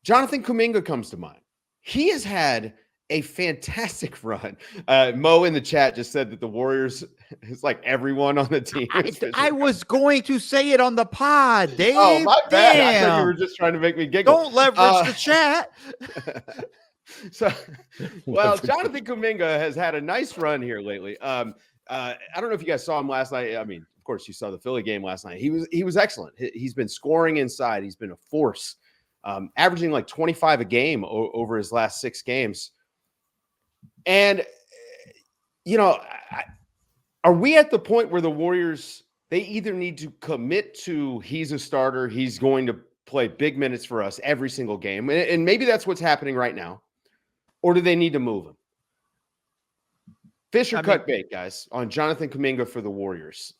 Jonathan Kuminga comes to mind. He has had a fantastic run. Mo in the chat just said that the Warriors is like everyone on the team. I was going to say it on the pod, Dave. Oh, my bad. Damn. I thought you were just trying to make me giggle. Don't leverage the chat. So, well, Jonathan Kuminga has had a nice run here lately. I don't know if you guys saw him last night. I mean, of course, you saw the Philly game last night. He was excellent. He's been scoring inside. He's been a force, averaging like 25 a game over his last 6 games. And, you know, are we at the point where the Warriors, they either need to commit to he's a starter, he's going to play big minutes for us every single game, and maybe that's what's happening right now, or do they need to move him? Fish or cut bait, guys, on Jonathan Kuminga for the Warriors?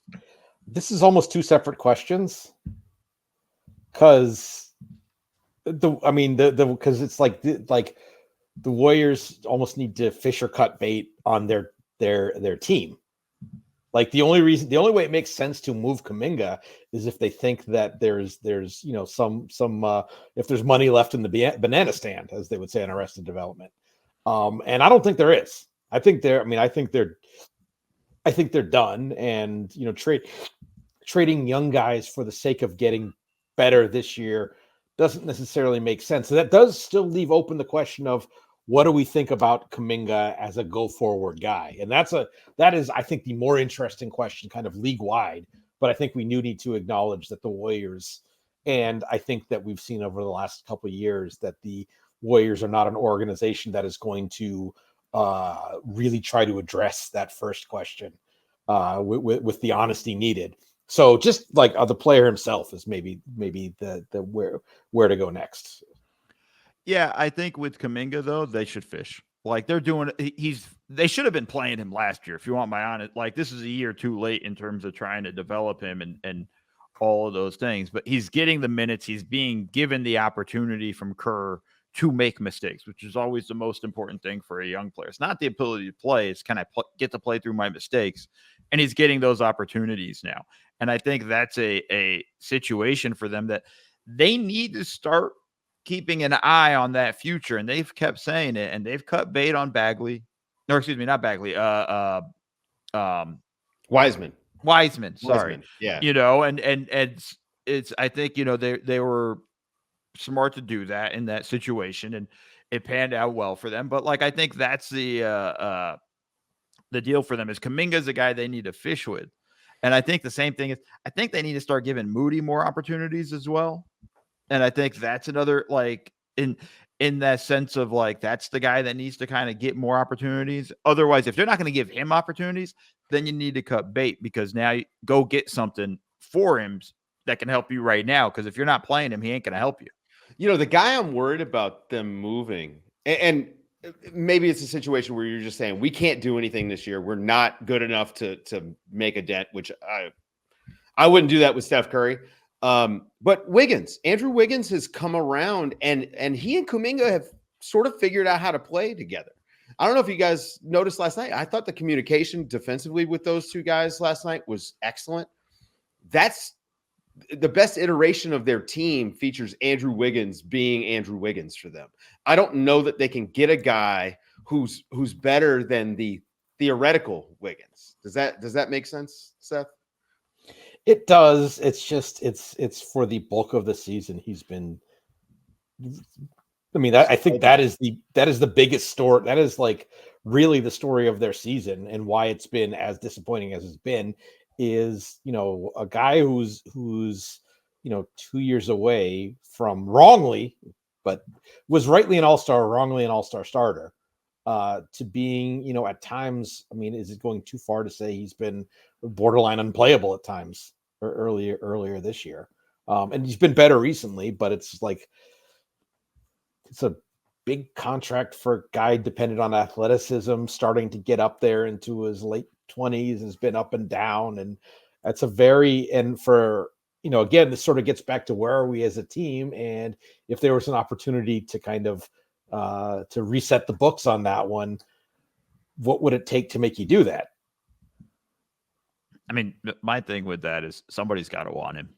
This is almost 2 separate questions, because because it's like the Warriors almost need to fish or cut bait on their team. Like the only way it makes sense to move Kuminga is if they think that there's some if there's money left in the banana stand, as they would say in Arrested Development. And I don't think there is. I think they're done. And trading young guys for the sake of getting better this year doesn't necessarily make sense. So that does still leave open the question of, what do we think about Kuminga as a go-forward guy? And that is, I think, the more interesting question, kind of league-wide. But I think we need to acknowledge that the Warriors, and I think that we've seen over the last couple of years, that the Warriors are not an organization that is going to really try to address that first question with the honesty needed. So just like the player himself is maybe the where to go next. Yeah, I think with Kuminga, though, they should fish. Like they're doing, they should have been playing him last year, if you want my honest. Like this is a year too late in terms of trying to develop him and all of those things. But he's getting the minutes. He's being given the opportunity from Kerr to make mistakes, which is always the most important thing for a young player. It's not the ability to play. It's can I get to play through my mistakes? And he's getting those opportunities now. And I think that's a situation for them that they need to start keeping an eye on that future. And they've kept saying it, and they've cut bait on Bagley. No, excuse me, not Bagley. Wiseman. Sorry. Yeah. And it's I think, they were smart to do that in that situation, and it panned out well for them. But like, I think that's the deal for them is Kuminga's a guy they need to fish with. And I think the same thing is, I think they need to start giving Moody more opportunities as well. And I think that's another, like, in that sense of like, that's the guy that needs to kind of get more opportunities. Otherwise, if they're not going to give him opportunities, then you need to cut bait, because now you go get something for him that can help you right now. Because if you're not playing him, he ain't going to help you. The guy I'm worried about them moving, and maybe it's a situation where you're just saying, we can't do anything this year. We're not good enough to make a dent, which I wouldn't do that with Steph Curry. But Andrew Wiggins has come around, and he and Kuminga have sort of figured out how to play together. I don't know if you guys noticed last night. I thought the communication defensively with those two guys last night was excellent. That's the best iteration of their team, features Andrew Wiggins being Andrew Wiggins for them. I don't know that they can get a guy who's better than the theoretical Wiggins. Does that make sense, Seth? It does. It's just it's for the bulk of the season he's been. I mean, I think that is the biggest story. That is like really the story of their season, and why it's been as disappointing as it's been. Is a guy who's 2 years away from wrongly, but was rightly an all-star, wrongly an all-star starter, to being at times. I mean, is it going too far to say he's been borderline unplayable at times earlier this year? And he's been better recently, but it's like it's a big contract for a guy dependent on athleticism, starting to get up there into his late 20s, has been up and down. And that's again, this sort of gets back to where are we as a team? And if there was an opportunity to kind of to reset the books on that one, what would it take to make you do that? I mean, my thing with that is somebody's got to want him.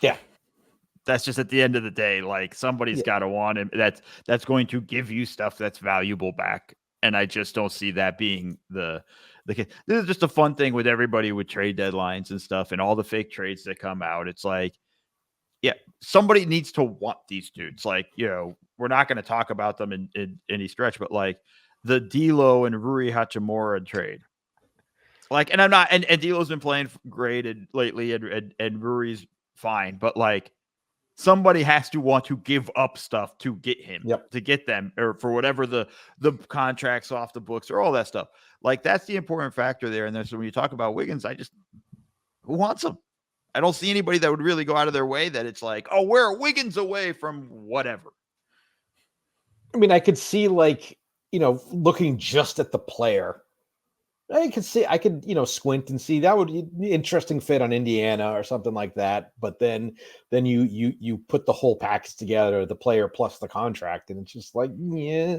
Yeah. That's just at the end of the day, like somebody's got to want him. That's going to give you stuff that's valuable back. And I just don't see that being the case. This is just a fun thing with everybody with trade deadlines and stuff and all the fake trades that come out. It's like, yeah, somebody needs to want these dudes. Like, we're not going to talk about them in any stretch, but like the D'Lo and Rui Hachimura trade. Like, and I'm not, and D'Lo's been playing great lately, and Rui's fine, but like somebody has to want to give up stuff to get him, to get them, or for whatever the contracts off the books or all that stuff. Like that's the important factor there. And then so when you talk about Wiggins, who wants him? I don't see anybody that would really go out of their way that it's like, oh, we're Wiggins away from whatever. I mean, I could see like, looking just at the player. I could squint and see that would be an interesting fit on Indiana or something like that. But then you put the whole package together, the player plus the contract, and it's just like, yeah,